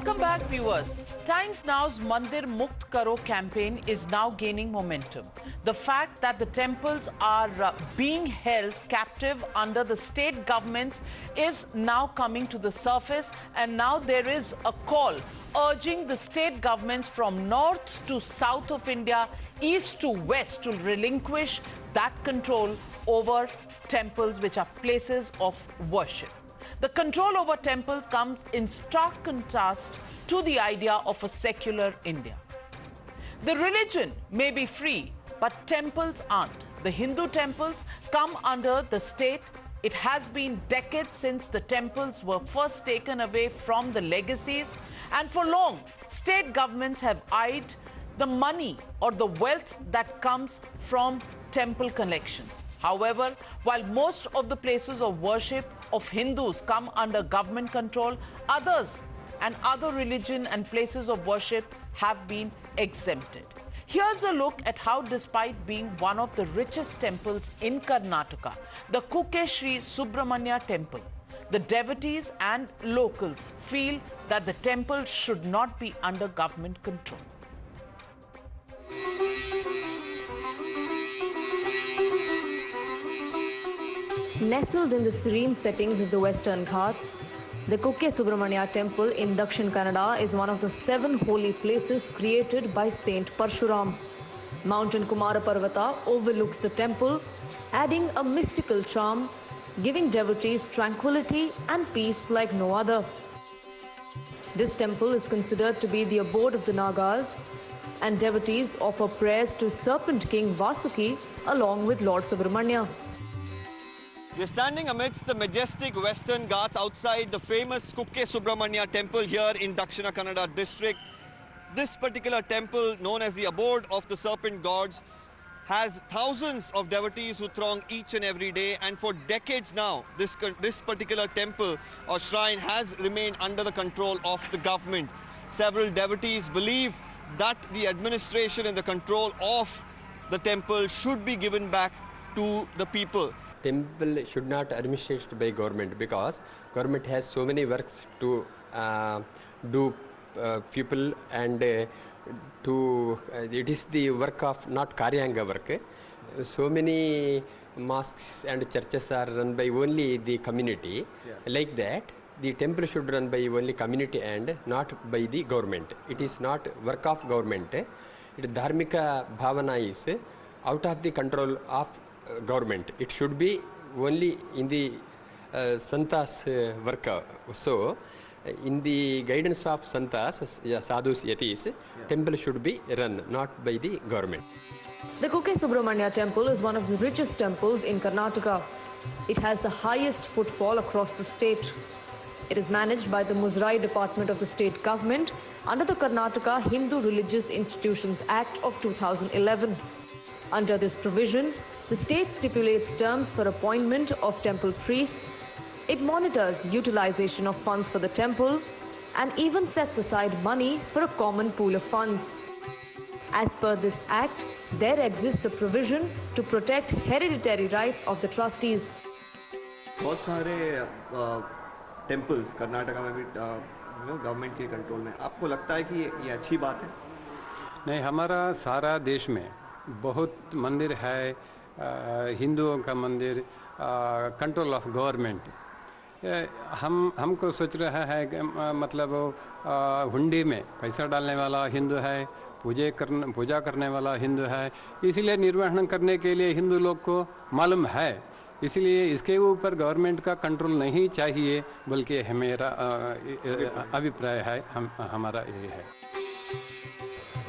Welcome back, viewers. Times Now's Mandir Mukt Karo campaign is now gaining momentum. The fact that the temples are being held captive under the state governments is now coming to the surface, and now there is a call urging the state governments from north to south of India, east to west, to relinquish that control over temples, which are places of worship. The control over temples comes in stark contrast to the idea of a secular India. The religion may be free, but temples aren't. The Hindu temples come under the state. It has been decades since the temples were first taken away from the legacies, and for long, state governments have eyed the money or the wealth that comes from temple collections. However, while most of the places of worship of Hindus come under government control, others and other religion and places of worship have been exempted. Here's a look at how, despite being one of the richest temples in Karnataka, the Kukeshri Subramanya temple, the devotees and locals feel that the temple should not be under government control. Nestled in the serene settings of the Western Ghats, the Kukeshri Subramanya temple in Dakshin Kannada is one of the 7 holy places created by Saint Parshuram. Mountain Kumara Parvata overlooks the temple, adding a mystical charm, giving devotees tranquility and peace like no other. This temple is considered to be the abode of the Nagas, and devotees offer prayers to Serpent King Vasuki along with Lord Subramanya. We're standing amidst the majestic Western Ghats outside the famous Kukeshri Subramanya temple here in Dakshina Kannada district. This particular temple, known as the abode of the serpent gods, has thousands of devotees who throng each and every day, and for decades now, this particular temple or shrine has remained under the control of the government. Several devotees believe that the administration and the control of the temple should be given back to the people. Temple should not administrated by government, because government has so many works to do people, and it is the work of not Karyanga work. So many mosques and churches are run by only the community. Like that, the temple should run by only community and not by the government. It is not work of government. Dharmika bhavana is out of the control of government. It should be only in the santas work. So, in the guidance of santas, sadhus, yatis, temple should be run, not by the government. The Kukeshri Subramanya temple is one of the richest temples in Karnataka. It has the highest footfall across the state. It is managed by the Muzrai department of the state government under the Karnataka Hindu Religious Institutions Act of 2011. Under this provision, the state stipulates terms for appointment of temple priests. It monitors utilization of funds for the temple and even sets aside money for a common pool of funds. As per this act, there exists a provision to protect hereditary rights of the trustees. बहुत सारे temples Karnataka में भी government के control में. आपको लगता है कि ये अच्छी बात है? नहीं, हमारा सारा देश में बहुत मंदिर है, हिंदुओं का मंदिर, कंट्रोल ऑफ गवर्नमेंट. हमको सोच रहा है कि मतलब हुंडी में पैसा डालने वाला हिंदू है, पूजा करने वाला हिंदू है, इसीलिए निर्वहन करने के लिए हिंदू लोग को मालूम है. इसलिए इसके ऊपर गवर्नमेंट का कंट्रोल नहीं चाहिए, बल्कि मेरा अभिप्राय है, हमारा ये है.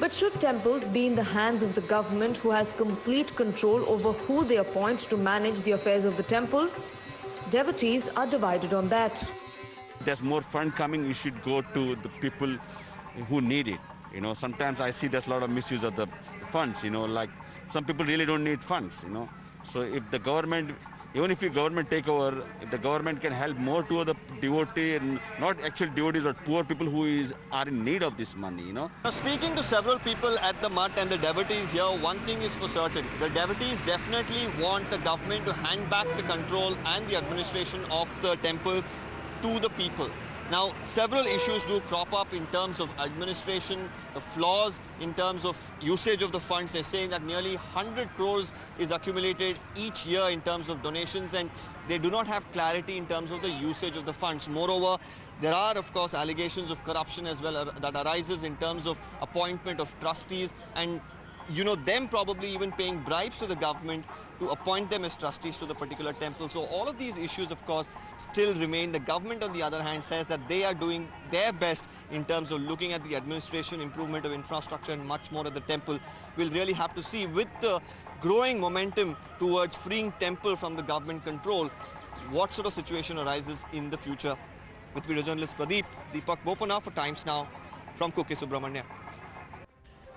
But should temples be in the hands of the government, who has complete control over who they appoint to manage the affairs of the temple? Devotees are divided on that. There's more fund coming, we should go to the people who need it. Sometimes I see there's a lot of misuse of the funds, like some people really don't need funds, So if the government, even if the government take over, if the government can help more to the devotee, and not actual devotees but poor people who are in need of this money, Now, speaking to several people at the mutt and the devotees here, one thing is for certain. The devotees definitely want the government to hand back the control and the administration of the temple to the people. Now, several issues do crop up in terms of administration, the flaws in terms of usage of the funds. They're saying that nearly 100 crores is accumulated each year in terms of donations, and they do not have clarity in terms of the usage of the funds. Moreover, there are, of course, allegations of corruption as well that arises in terms of appointment of trustees and them probably even paying bribes to the government to appoint them as trustees to the particular temple. So all of these issues, of course, still remain. The government, on the other hand, says that they are doing their best in terms of looking at the administration, improvement of infrastructure and much more at the temple. We'll really have to see, with the growing momentum towards freeing temple from the government control, what sort of situation arises in the future. With video journalist Deepak Bopana for Times Now from Kukeshri, Subramanya.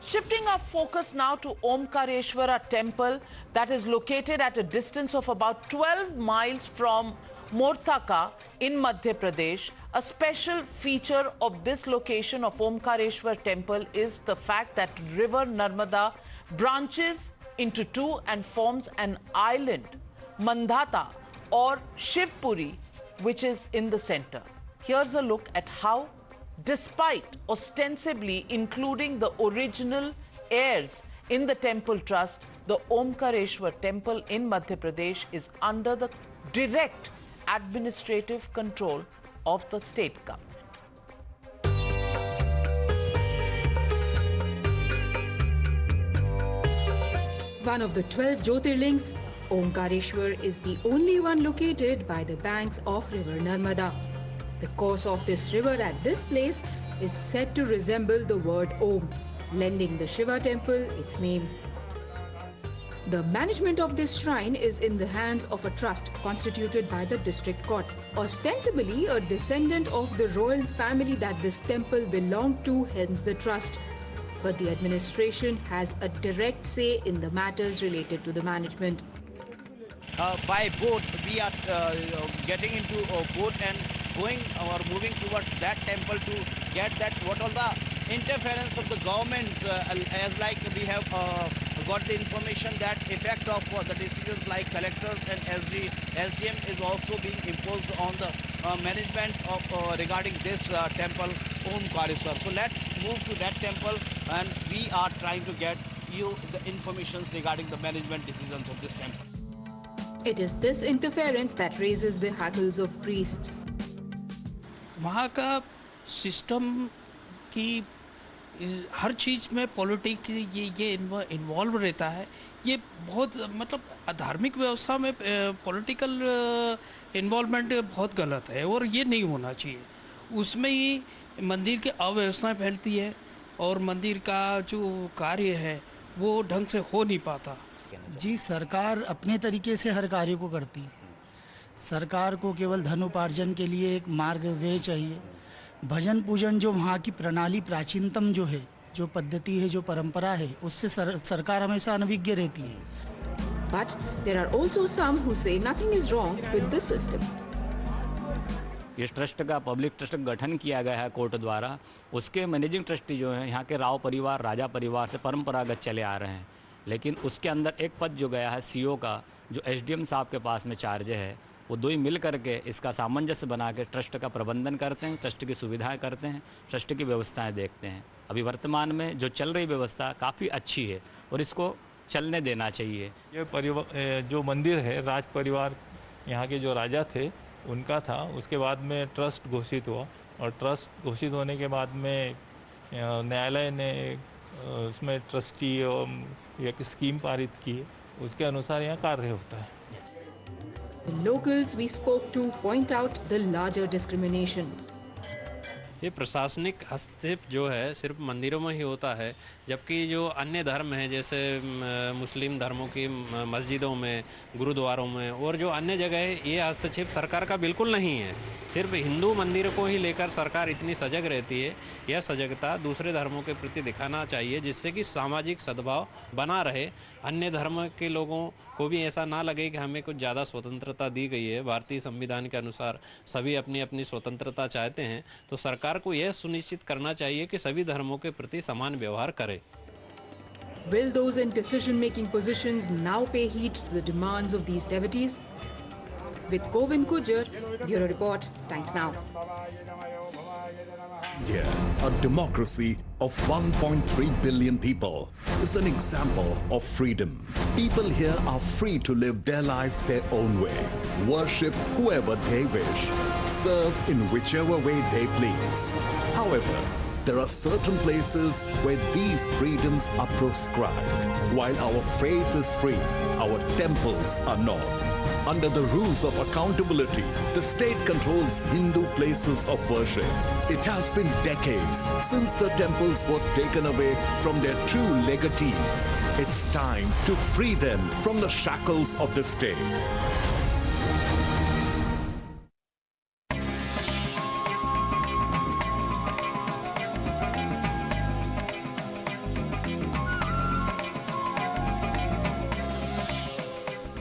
Shifting our focus now to Omkareshwara temple that is located at a distance of about 12 miles from Mortaka in Madhya Pradesh. A special feature of this location of Omkareshwar temple is the fact that river Narmada branches into two and forms an island, Mandhata or Shivpuri, which is in the center. Here's a look at how, despite ostensibly including the original heirs in the temple trust, the Omkareshwar temple in Madhya Pradesh is under the direct administrative control of the state government. One of the 12 Jyotirlings, Omkareshwar is the only one located by the banks of river Narmada. The course of this river at this place is said to resemble the word Om, lending the Shiva temple its name. The management of this shrine is in the hands of a trust constituted by the district court. Ostensibly a descendant of the royal family that this temple belonged to heads the trust. But the administration has a direct say in the matters related to the management. By boat, we are getting into a boat and going or moving towards that temple to get that what all the interference of the government, as like we have got the information that effect of the decisions like collector and SDM is also being imposed on the management of regarding this temple Omkareshwar. So let's move to that temple and we are trying to get you the informations regarding the management decisions of this temple. It is this interference that raises the hackles of priests. वहाँ का system की हर चीज़ में politics ये involve रहता है. ये बहुत मतलब धार्मिक व्यवस्था में पॉलिटिकल इन्वॉल्वमेंट बहुत गलत है और ये नहीं होना चाहिए. उसमें ही मंदिर की अव्यवस्थाएं फैलती है और मंदिर का जो कार्य है वो ढंग से हो नहीं पाता. जी, सरकार अपने तरीके से हर कार्य को करती है. सरकार को केवल धन उपार्जन के लिए एक मार्ग वे चाहिए. भजन पूजन जो वहाँ की प्रणाली प्राचीनतम जो है, जो पद्धति है, जो परंपरा है, उससे सरकार हमेशा अनभिज्ञ रहती है. But there are also some who say nothing is wrong with this system. इस ट्रस्ट का पब्लिक ट्रस्ट गठन किया गया है कोर्ट द्वारा. उसके मैनेजिंग ट्रस्टी जो हैं यहाँ के राव परिवार, राजा परिवार से परंपरागत चले आ रहे हैं. लेकिन उसके अंदर एक पद जो गया है सीओ का, जो एसडीएम साहब के पास में चार्ज है, वो दो ही मिल करके इसका सामंजस्य बना के ट्रस्ट का प्रबंधन करते हैं, ट्रस्ट की सुविधाएं करते हैं, ट्रस्ट की व्यवस्थाएं देखते हैं. अभी वर्तमान में जो चल रही व्यवस्था काफ़ी अच्छी है और इसको चलने देना चाहिए. ये जो मंदिर है राज परिवार यहाँ के जो राजा थे उनका था. उसके बाद में ट्रस्ट घोषित हुआ और ट्रस्ट घोषित होने के बाद में न्यायालय ने उसमें ट्रस्टी एक स्कीम पारित की. उसके अनुसार यहाँ कार्य होता है. The locals we spoke to point out the larger discrimination. ये प्रशासनिक हस्तक्षेप जो है सिर्फ मंदिरों में ही होता है, जबकि जो अन्य धर्म हैं जैसे मुस्लिम धर्मों की मस्जिदों में, गुरुद्वारों में और जो अन्य जगह है, ये हस्तक्षेप सरकार का बिल्कुल नहीं है. सिर्फ हिंदू मंदिर को ही लेकर सरकार इतनी सजग रहती है. यह सजगता दूसरे धर्मों के प्रति दिखाना चाहिए जिससे कि सामाजिक सद्भाव बना रहे. अन्य धर्म के लोगों को भी ऐसा ना लगे कि हमें कुछ ज़्यादा स्वतंत्रता दी गई है. भारतीय संविधान के अनुसार सभी अपनी अपनी स्वतंत्रता चाहते हैं, तो सरकार को यह सुनिश्चित करना चाहिए कि सभी धर्मों के प्रति समान व्यवहार करे. Will those in decision-making positions now pay heed to the demands of these devotees? With Govind Kujjar, Bureau Report, Times Now. India, a democracy of 1.3 billion people, is an example of freedom. People here are free to live their life their own way, worship whoever they wish, serve in whichever way they please. However, there are certain places where these freedoms are proscribed. While our faith is free, our temples are not. Under the rules of accountability, the state controls Hindu places of worship. It has been decades since the temples were taken away from their true legatees. It's time to free them from the shackles of the state.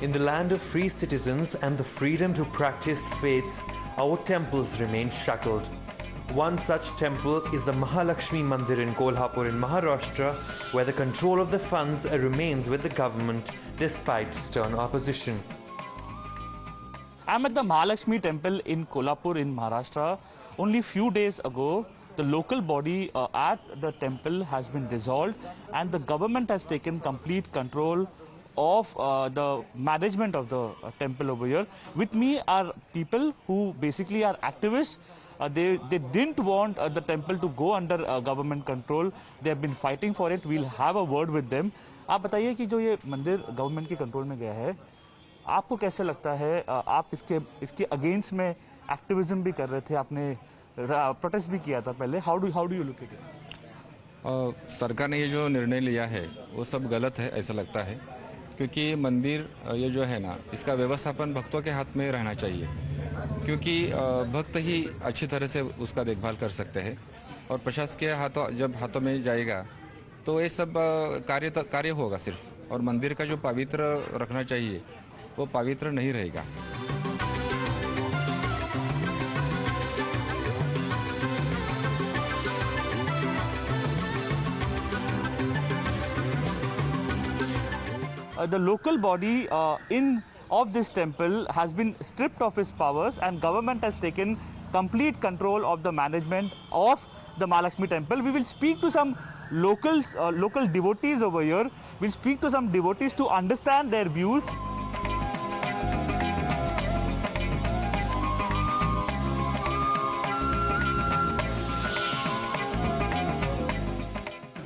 In the land of free citizens and the freedom to practice faiths, our temples remain shackled. One such temple is the Mahalakshmi Mandir in Kolhapur in Maharashtra, where the control of the funds remains with the government despite stern opposition. I'm at the Mahalakshmi temple in Kolapur in Maharashtra. Only few days ago, the local body at the temple has been dissolved and the government has taken complete control of the management of the temple over here. With me are people who basically are activists. They didn't want the temple to go under government control. They have been fighting for it. We'll have a word with them. आप बताइए कि जो ये मंदिर government के control में गया है, आपको कैसे लगता है? आप इसके अगेंस्ट में एक्टिविज्म भी कर रहे थे, आपने प्रोटेस्ट भी किया था पहले. How do you look at it? सरकार ने ये जो निर्णय लिया है वो सब गलत है ऐसा लगता है, क्योंकि मंदिर ये जो है ना, इसका व्यवस्थापन भक्तों के हाथ में रहना चाहिए, क्योंकि भक्त ही अच्छी तरह से उसका देखभाल कर सकते हैं. और प्रशासन के हाथों में जाएगा तो ये सब कार्य होगा सिर्फ, और मंदिर का जो पवित्र रखना चाहिए वो पवित्र नहीं रहेगा. The local body of this temple has been stripped of its powers and government has taken complete control of the management of the Mahalakshmi temple. We will speak to some local devotees over here. We'll speak to some devotees to understand their views.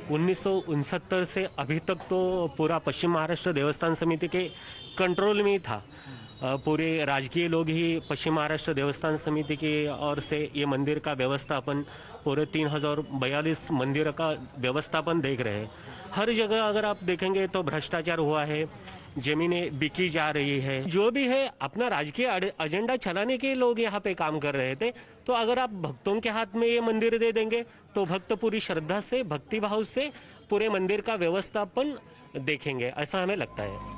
(1969) से अभी तक तो पूरा पश्चिम महाराष्ट्र देवस्थान समिति के control में ही था. पूरे राजकीय लोग ही पश्चिम महाराष्ट्र देवस्थान समिति की ओर से ये मंदिर का व्यवस्थापन, पूरे 3042 मंदिर का व्यवस्थापन देख रहे हैं. हर जगह अगर आप देखेंगे तो भ्रष्टाचार हुआ है, जमीनें बिकी जा रही है. जो भी है अपना राजकीय एजेंडा चलाने के लोग यहाँ पे काम कर रहे थे. तो अगर आप भक्तों के हाथ में ये मंदिर दे देंगे तो भक्त पूरी श्रद्धा से, भक्ति भाव से पूरे मंदिर का व्यवस्थापन देखेंगे, ऐसा हमें लगता है.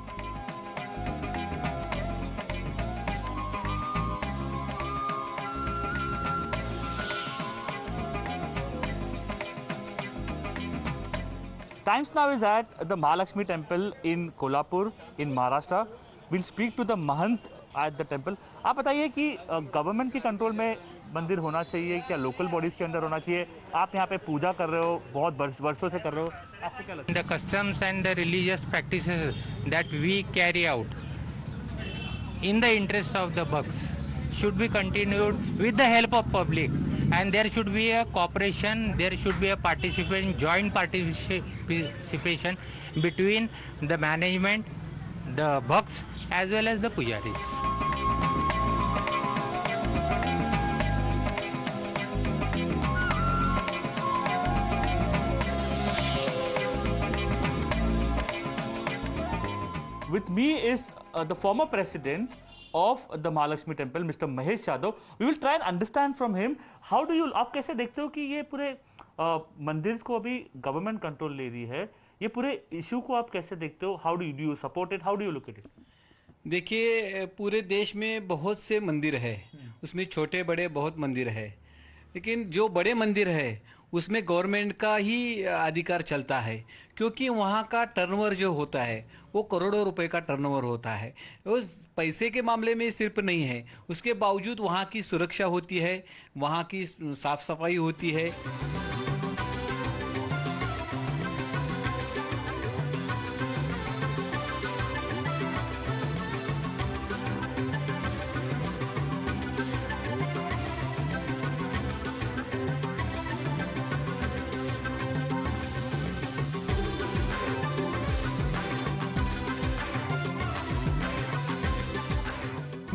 Times now is at the Mahalakshmi temple in Kolhapur in Maharashtra. We'll speak to the Mahant at the temple. आप बताइए कि गवर्नमेंट के कंट्रोल में मंदिर होना चाहिए, क्या लोकल बॉडीज के अंदर होना चाहिए? आप यहाँ पे पूजा कर रहे हो, बहुत वर्षों से कर रहे हो, आपको क्या लगता है? The customs and the religious practices that we carry out in the interest of the bhakts should be continued with the help of public, and there should be a cooperation, there should be a joint participation between the management, the bhakts as well as the pujaris. With me is the former president of the Mahalakshmi temple, Mr. Mahesh Yadav. We will try and understand from him how do you, आप कैसे देखते हो कि ये पूरे मंदिर को अभी गवर्नमेंट कंट्रोल ले रही है, ये पूरे इशू को आप कैसे देखते हो? How do you support it, how do you look at it? देखिए, पूरे देश में बहुत से मंदिर है, उसमें छोटे बड़े बहुत मंदिर है. लेकिन जो बड़े मंदिर है उसमें गवर्नमेंट का ही अधिकार चलता है, क्योंकि वहाँ का टर्नओवर जो होता है वो करोड़ों रुपए का टर्नओवर होता है। उस पैसे के मामले में सिर्फ नहीं है, उसके बावजूद वहाँ की सुरक्षा होती है, वहाँ की साफ सफाई होती है।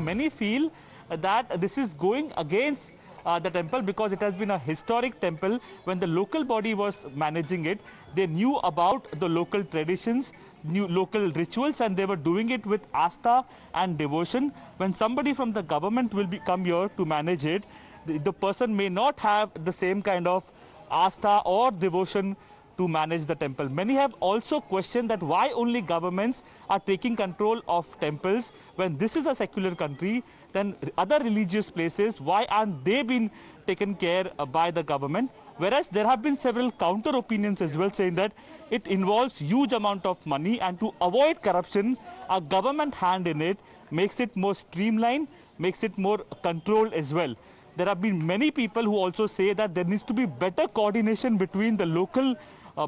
Many feel that this is going against the temple because it has been a historic temple. When the local body was managing it, they knew about the local traditions, new local rituals, and they were doing it with Aastha and devotion. When somebody from the government will come here to manage it, the person may not have the same kind of Aastha or devotion to manage the temple. Many have also questioned that why only governments are taking control of temples when this is a secular country, then other religious places, why aren't they being taken care by the government? Whereas there have been several counter opinions as well, saying that it involves huge amount of money, and to avoid corruption, a government hand in it makes it more streamlined, makes it more controlled as well. There have been many people who also say that there needs to be better coordination between the local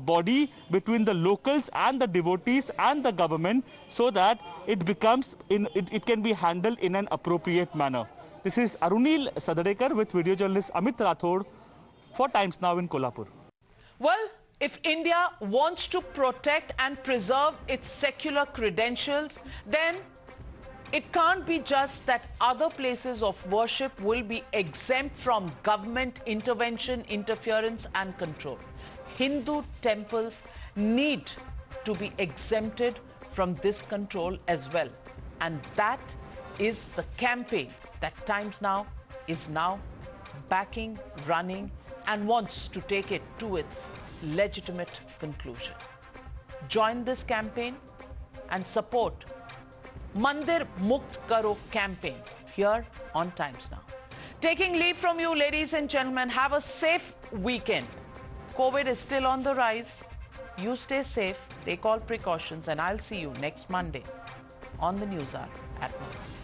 body, between the locals and the devotees and the government, so that it becomes it can be handled in an appropriate manner. This is Arunil Sadadekar with video journalist Amit Rathod for Times Now in Kolhapur. Well, if India wants to protect and preserve its secular credentials, then it can't be just that other places of worship will be exempt from government intervention, interference and control. Hindu temples need to be exempted from this control as well. And that is the campaign that Times Now is now backing, running, and wants to take it to its legitimate conclusion. Join this campaign and support Mandir Mukt Karo campaign here on Times Now. Taking leave from you, ladies and gentlemen, have a safe weekend. COVID is still on the rise. You stay safe, take all precautions, and I'll see you next Monday on the Newshour at 9.